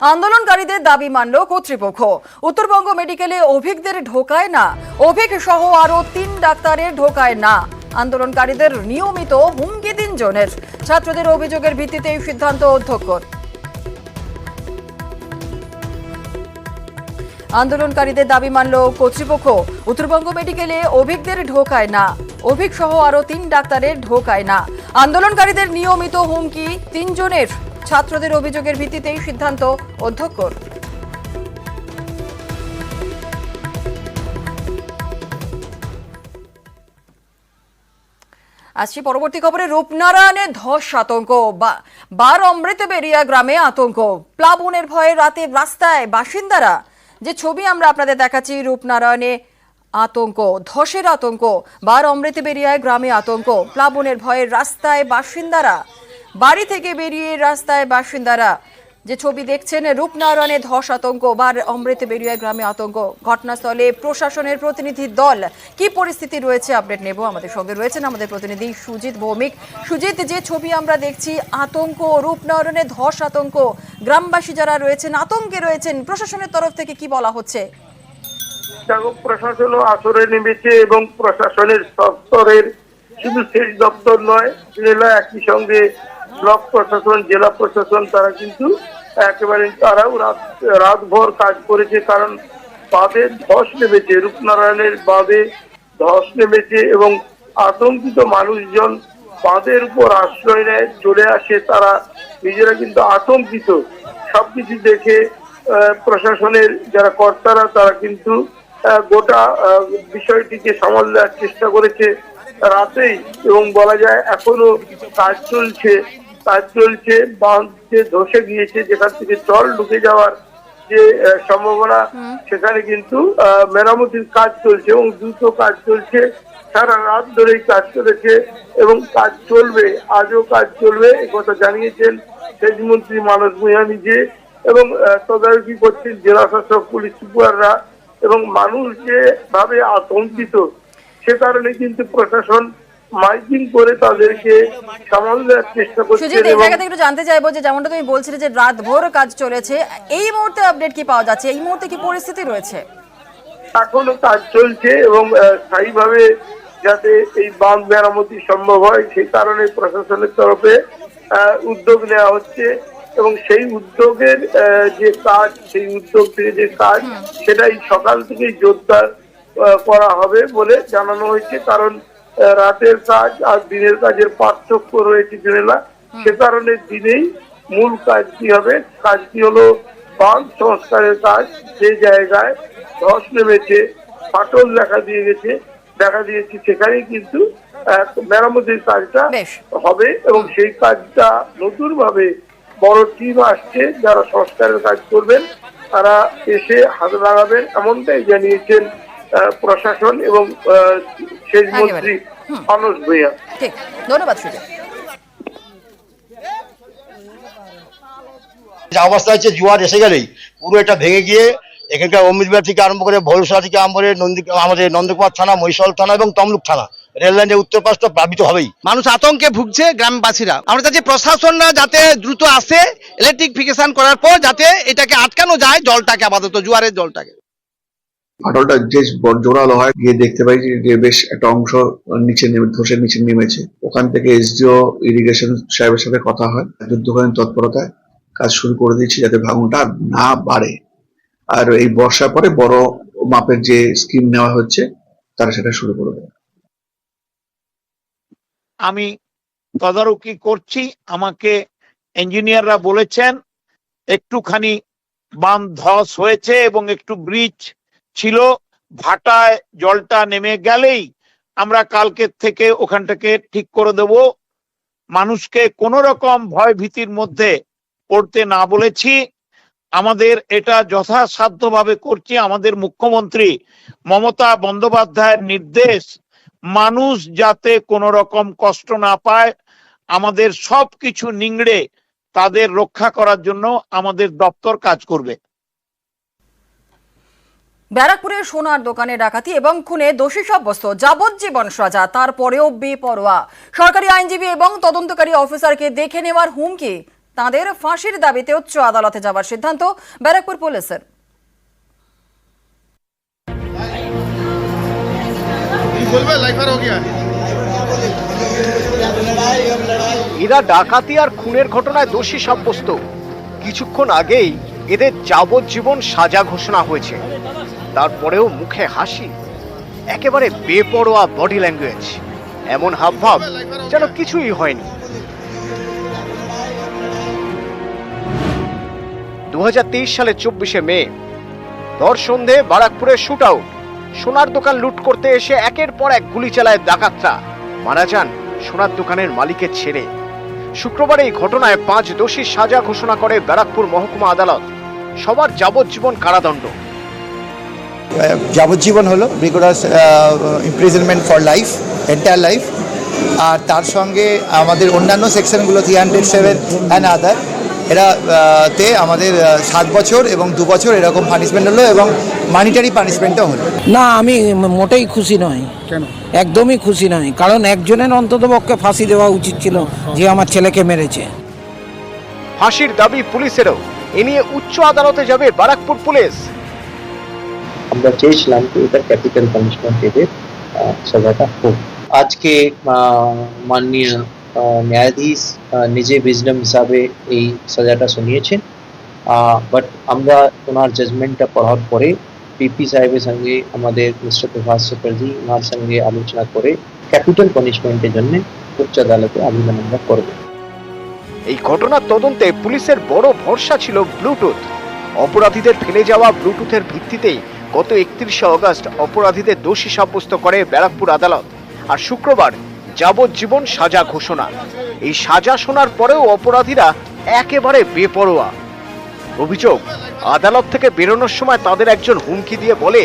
আন্দোলনকারীদের দাবি মানল কর্তৃপক্ষ। উত্তরবঙ্গ মেডিকেলে অভিজ্ঞদের ঢোকায় না, অভিজ্ঞ সহ আরো 3 ডাক্তারের ঢোকায় না। আন্দোলনকারীদের নিয়মিত হুমকি 3 জনের। ছাত্রদের অভিযোগের ভিত্তিতে এই সিদ্ধান্ত অধ্যক্ষর। আন্দোলনকারীদের দাবি মানল কর্তৃপক্ষ। উত্তরবঙ্গ মেডিকেলে অভিজ্ঞদের ঢোকায় না, অভিজ্ঞ সহ আরো 3 ডাক্তারের ঢোকায় না। আন্দোলনকারীদের নিয়মিত হুমকি 3 জনের। ছাত্রদের অভিযোগের ভিত্তিতে এই সিদ্ধান্ত অধ্যক্ষর। আসছি পরবর্তী খবরে। রূপনারায়ণে ধস আতঙ্ক, বার অমৃতবেরিয়া গ্রামে আতঙ্ক। প্লাবনের ভয়ে রাতে রাস্তায় বাসিন্দারা। যে ছবি আমরা আপনাদের দেখাচ্ছি, রূপনারায়ণে আতঙ্ক, ধসের আতঙ্ক। বার অমৃতবেরিয়ায় গ্রামে আতঙ্ক, প্লাবনের ভয়ে রাস্তায় বাসিন্দারা। বাড়ি থেকে বেরিয়ে রাস্তায় বাসিন্দারা। যে ছবি দেখছেন, রূপনারায়ণে ধস আতঙ্ক, বার অমৃতবেরিয়ায় গ্রামে আতঙ্ক। ঘটনাস্থলে প্রশাসনের প্রতিনিধি দল। কি পরিস্থিতি রয়েছে আপডেট নেব। আমাদের সঙ্গে রয়েছেন আমাদের প্রতিনিধি সুজিত ভৌমিক। সুজিত, যে ছবি আমরা দেখছি, আতঙ্ক, রূপনারায়ণে ধস আতঙ্ক, গ্রামবাসী যারা রয়েছেন আতঙ্কে রয়েছেন, প্রশাসনের তরফ থেকে কি বলা হচ্ছে? প্রশাসনও আসরে নেমেছে এবং প্রশাসনের স্তরের শুধু সেচ দপ্তর নয়, জেলা একই সঙ্গে ব্লক প্রশাসন, জেলা প্রশাসন, তারা কিন্তু একেবারে তারাও রাতভর কাজ করেছে। কারণ বাঁধে ধস নেমেছে, রূপনারায়ণের বাঁধে ধস নেমেছে এবং আতঙ্কিত মানুষজন বাঁধের উপর আশ্রয় নেয়, চলে আসে। তারা নিজেরা কিন্তু আতঙ্কিত। সবকিছু দেখে প্রশাসনের যারা কর্তারা তারা কিন্তু গোটা বিষয়টিকে সামাল দেওয়ার চেষ্টা করেছে রাতেই, এবং বলা যায় এখনো কাজ চলছে। বাঁধ যে ধসে গিয়েছে, যেখান থেকে জল ঢুকে যাওয়ার যে সম্ভাবনা, সেখানে কিন্তু মেরামতির কাজ চলছে এবং দ্রুত কাজ চলছে। সারা রাত ধরেই কাজ চলেছে এবং কাজ চলবে, আজও কাজ চলবে, একথা জানিয়েছেন সেচ মন্ত্রী মানস ভূঁইয়া নিজে। এবং তদারকি করছেন জেলা শাসক, পুলিশ সুপাররা। এবং মানুষ যে ভাবে আতঙ্কিত, সে কারণে কিন্তু প্রশাসন মাইকিং করে তাদেরকে সামাল দেওয়ার চেষ্টা করছে। এই জায়গা থেকে একটু জানতে চাইবো যে যেমনটা তুমি বলছিলে যে রাত ভোর কাজ চলেছে, এই মুহূর্তে আপডেট কি পাওয়া যাচ্ছে? এই মুহূর্তে কি পরিস্থিতি রয়েছে? এখনো কাজ চলছে এবং স্থায়ীভাবে যাতে এই বাঁধ মেরামতি সম্ভব হয়, সেই কারণে প্রশাসনের তরফে উদ্যোগ নেওয়া হচ্ছে। এবং সেই উদ্যোগের যে কাজ, সেই উদ্যোগ থেকে যে কাজ, সেটাই সকাল থেকেই জোরদার করা হবে বলে জানানো হয়েছে। কারণ রাতের কাজ আর দিনের কাজের পার্থক্য রয়েছে জেলা, সে কারণে দিনেই মূল কাজটি হবে। কাজটি হলো বাঁধ সংস্কারের কাজ। যে জায়গায় ধস নেমেছে, ফাটল দেখা দিয়েছে, সেখানেই কিন্তু মেরামতির কাজটা হবে। এবং সেই কাজটা নতুন ভাবে বড় টিম আসছে, যারা সংস্কারের কাজ করবেন, তারা এসে হাত লাগাবেন, এমনটাই জানিয়েছেন প্রশাসন এবং সেচ মন্ত্রী মানস ভূঁইয়া। ঠিক, ধন্যবাদ সুজিত। অবস্থা হচ্ছে জোয়ার এসে গেলেই পুরো এটা ভেঙে গিয়ে এখানকার অমৃতবেড়া থেকে আরম্ভ করে ভোলসা থেকে আরম্ভ করে আমাদের নন্দকুমার থানা, মহিষল থানা এবং তমলুক থানা, রেল লাইনের উত্তর পাশটা প্লাবিত হবেই। মানুষ আতঙ্কে ভুগছে, গ্রামবাসীরা। আমরা চাচ্ছি প্রশাসনরা যাতে দ্রুত আসে, ইলেকট্রিফিকেশন করার পর যাতে এটাকে আটকানো যায়, জলটাকে, আপাতত জোয়ারের জলটাকে। ফাটলটা যে জোরালো হয়, গিয়ে দেখতে পাই যে বেশ একটা অংশ নিচে নেমে, ধসের নিচে নেমেছে। ওখান থেকে এসডিও ইরিগেশন সাহেবের সাথে কথা হয়, যুদ্ধকালীন তৎপরতায় কাজ শুরু করে দিয়েছি যাতে ভাঙনটা না বাড়ে। আর এই বর্ষার পরে বড় মাপের যে স্কিম নেওয়া হচ্ছে, তারা সেটা শুরু করবে। আমি তদারকি করছি। আমাকে ইঞ্জিনিয়াররা বলেছেন একটুখানি বাঁধ ধস হয়েছে এবং একটু ব্রিজ ছিল, ভাটায় জলটা নেমে গেলেই আমরা কালকের থেকে ওখানটাকে ঠিক করে দেব। মানুষকে কোনো রকম ভয় ভীতির মধ্যে পড়তে না বলেছি। আমাদের এটা যথাসাধ্যভাবে করছি। আমাদের মুখ্যমন্ত্রী মমতা বন্দ্যোপাধ্যায়ের নির্দেশ, মানুষ যাতে কোনো রকম কষ্ট না পায়, আমাদের সবকিছু নিংড়ে তাদের রক্ষা করার জন্য আমাদের দপ্তর কাজ করবে। ব্যারাকপুরের সোনার দোকানে ডাকাতি এবং খুনে দোষী সাব্যস্ত, যাবজ্জীবন সাজা, তারপরেও বেপরোয়া। সরকারি আইনজীবী এবং তদন্তকারী অফিসারকে দেখে নেওয়ার হুমকি। তাদের ফাঁসির দাবিতে উচ্চ আদালতে যাওয়ার সিদ্ধান্ত ব্যারাকপুর পুলিশের। এরা ডাকাতি আর খুনের ঘটনায় দোষী সাব্যস্ত। কিছুক্ষণ আগেই এদের যাবজ্জীবন সাজা ঘোষণা হয়েছে, তারপরেও মুখে হাসি, একেবারে বেপরোয়া বডি ল্যাঙ্গুয়েজ, এমন হাবভাব যেন কিছুই হয়নি। 2023 সালের 24শে মে ভর সন্ধে বারাকপুরের শুট আউট। সোনার দোকান লুট করতে এসে একের পর এক গুলি চালায় ডাকাতরা, মারা যান সোনার দোকানের মালিকের ছেলে। শুক্রবার এই ঘটনায় 5 দোষীর সাজা ঘোষণা করে ব্যারাকপুর মহকুমা আদালত। সবার যাবজ্জীবন কারাদণ্ড। যাবজ্জীবন হলো because imprisonment for life, entire life. আর তার সঙ্গে আমাদের অন্যান্য সেকশনগুলো 307 অ্যান্ড আদার, এরা তে আমাদের 7 বছর এবং 2 বছর এরকম পানিশমেন্ট হলো এবং মানিটারি পানিশমেন্টও হলো। না, আমি মোটেই খুশি নই। কেন? একদমই খুশি নই, কারণ একজনের অন্ততপক্ষে ফাঁসি দেওয়া উচিত ছিল যে আমার ছেলেকে মেরেছে। ফাঁসির দাবি পুলিশেরও। এ নিয়ে উচ্চ আদালতে যাবে বারাকপুর পুলিশ। আমরা চেয়েছিলাম যে এটা ক্যাপিটাল পানিশমেন্ট এদের সাজাটা হোক। আজকে মাননীয় ন্যায়াধীশ নিজে বিজনেস হিসাবে এই সাজাটা শুনিয়েছেন, বাট আমরা ওনার জাজমেন্টটা পড়ার পরে পিপি সাহেবের সঙ্গে আমাদের মিস্টার প্রভাস চ্যাটার্জি ওনার সঙ্গে আলোচনা করে ক্যাপিটাল পানিশমেন্টের জন্য উচ্চ আদালতে আবেদন আমরা করব। এই ঘটনার তদন্তে পুলিশের বড় ভরসা ছিল ব্লুটুথ। অপরাধীদের ফেলে যাওয়া ব্লুটুথের ভিত্তিতেই গত 31শে আগস্ট অপরাধীদের দোষী সাব্যস্ত করে ব্যারাকপুর আদালত। আর শুক্রবার যাবজ্জীবন সাজা ঘোষণা। এই সাজা শোনার পরেও অপরাধীরা একেবারে বেপরোয়া। অভিযোগ, আদালত থেকে বেরোনোর সময় তাদের একজন হুমকি দিয়ে বলে,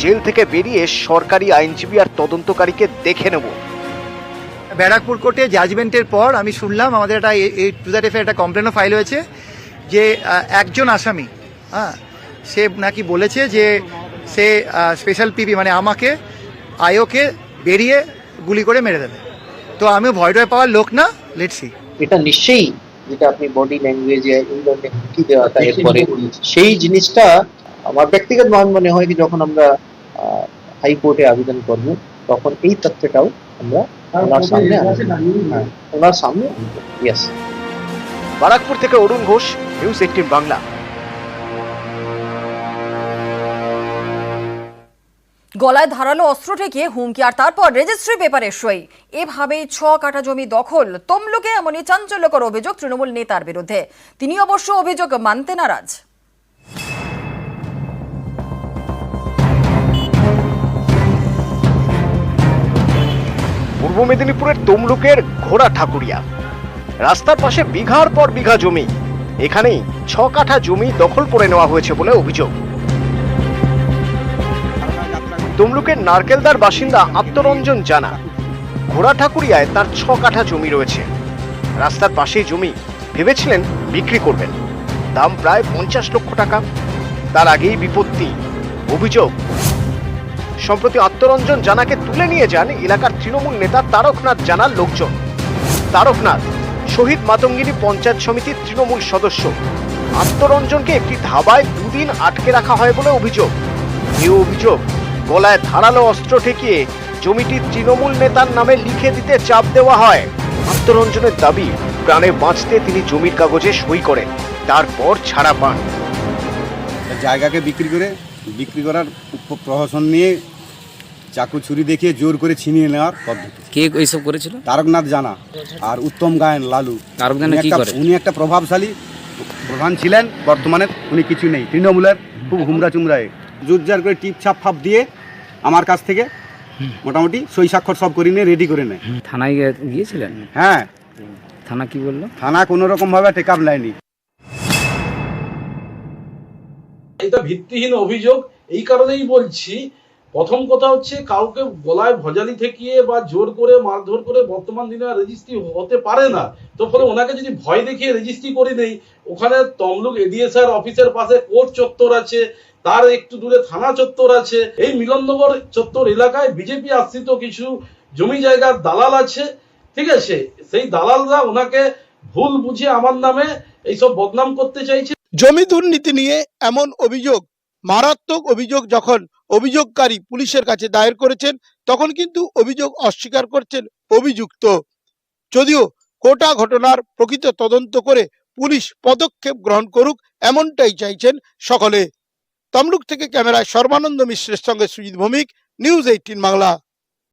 জেল থেকে বেরিয়ে সরকারি আইনজীবী আর তদন্তকারীকে দেখে নেব। ব্যারাকপুর কোর্টে জাজমেন্টের পর আমি শুনলাম আমাদের একটা কমপ্লেনও ফাইল হয়েছে যে একজন আসামি, সে নাকি বলেছে যে সে স্পেশাল পিপি মানে আমাকে আয়োকে বেরিয়ে গুলি করে মেরে দেবে। তো আমিও ভয় পাওয়ার লোক না, লেটস সি। এটা নিশ্চয়ই যেটা আপনি বডি ল্যাঙ্গুয়েজে এই ধরনের হুমকি দেওয়াটা এরপরে সেই জিনিসটা আমার ব্যক্তিগত মনে হয় কি যখন আমরা হাইকোর্টে আবেদন করব তখন এই তথ্যটাও আমরা ওনার সামনে ইয়েস। বারাকপুর থেকে অরুণ ঘোষ, নিউজ 18 বাংলা। গলায় ধারালো অস্ত্র ঠেকিয়ে হুমকি আর তারপর রেজিস্ট্রি পেপারে সই, এভাবেই 6 কাঠা জমি দখল। তমলুকে এমনই চাঞ্চল্যকর অভিযোগ তৃণমূল নেতার বিরুদ্ধে। তিনি অবশ্য অভিযোগ মানতে নারাজ। পূর্ব মেদিনীপুরের তমলুকের ঘোড়া ঠাকুরিয়া রাস্তার পাশে বিঘার পর বিঘা জমি। এখানেই 6 কাঠা জমি দখল করে নেওয়া হয়েছে বলে অভিযোগ। তমলুকের নারকেলদার বাসিন্দা আত্মরঞ্জন জানা, ঘোড়া ঠাকুরিয়ায় তার 6 কাঠা জমি রয়েছে। রাস্তার পাশেই জমি, ভেবেছিলেন বিক্রি করবেন, দাম প্রায় 50 লক্ষ টাকা। তার আগেই বিপত্তি। অভিযোগ, সম্প্রতি আত্মরঞ্জন জানাকে তুলে নিয়ে যান এলাকার তৃণমূল নেতা তারকনাথ জানার লোকজন। তারকনাথ শহীদ মাতঙ্গিনী পঞ্চায়েত সমিতির তৃণমূল সদস্য। আত্মরঞ্জনকে একটি ধাবায় 2 দিন আটকে রাখা হয় বলে অভিযোগ। এই অভিযোগ, গলায় ধারালো অস্ত্র ঠেকিয়ে জমিটি তৃণমূল নেতার নামে লিখে দিতে চাপ দেওয়া হয়। আত্মরঞ্জনের দাবি, প্রাণে বাঁচতে তিনি জমির কাগজে সই করেন, তারপর ছাড়া পান। জায়গাকে বিক্রি করার প্রহসন নিয়ে চাকু ছুরি দেখিয়ে জোর করে ছিনিয়ে নেওয়ার পদ্ধতি। কে এইসব করেছিল? তারকনাথ জানা আর উত্তম গায়েন লালু। উনি একটা প্রভাবশালী প্রধান ছিলেন, বর্তমানে উনি কিছু নেই, তৃণমূলের খুব হুমরা চুমরায় জোরজার করে টিপ ছাপ ফাপ দিয়ে আমার কাছ থেকে মোটামুটি সই স্বাক্ষর সব করে নিয়ে রেডি করে নেয়। থানায় গিয়েছিলেন? হ্যাঁ। থানা কি বললো? থানা কোনো রকম ভাবে টেক আপ নেয়নি। এটা ভিত্তিহীন অভিযোগ। এই কারণেই বলছি, প্রথম কথা হচ্ছে কাউকে গলায় ভজালি ঠেকিয়ে বা জোর করে মারধর করে বর্তমান দিনে রেজিস্ট্রি হতে পারে না। তো ফলে ওনাকে যদি ভয় দেখিয়ে রেজিস্ট্রি করে নেই, ওখানে তমলুক এডিএসআর অফিসের পাশে কোর্ট চত্বর আছে, তার একটু দূরে থানা চত্বর আছে। এই মিলননগর চত্বর এলাকায় বিজেপি আশ্রিত কিছু জমি জায়গার দালাল আছে, ঠিক আছে? সেই দালালরা ওনাকে ভুল বুঝে আমার নামে এইসব বদনাম করতে চাইছে। জমি দুর্নীতি নিয়ে এমন অভিযোগ, মারাত্মক অভিযোগ যখন অভিযোগকারী পুলিশের কাছে দায়ের করেছেন, তখন কিন্তু অভিযোগ অস্বীকার করছেন অভিযুক্ত। যদিও গোটা ঘটনার প্রকৃত তদন্ত করে পুলিশ পদক্ষেপ গ্রহণ করুক, এমনটাই চাইছেন সকলে। তমলুক থেকে ক্যামেরায় সর্বানন্দ মিশ্রের সঙ্গে সুজিত ভৌমিক, নিউজ 18 বাংলা।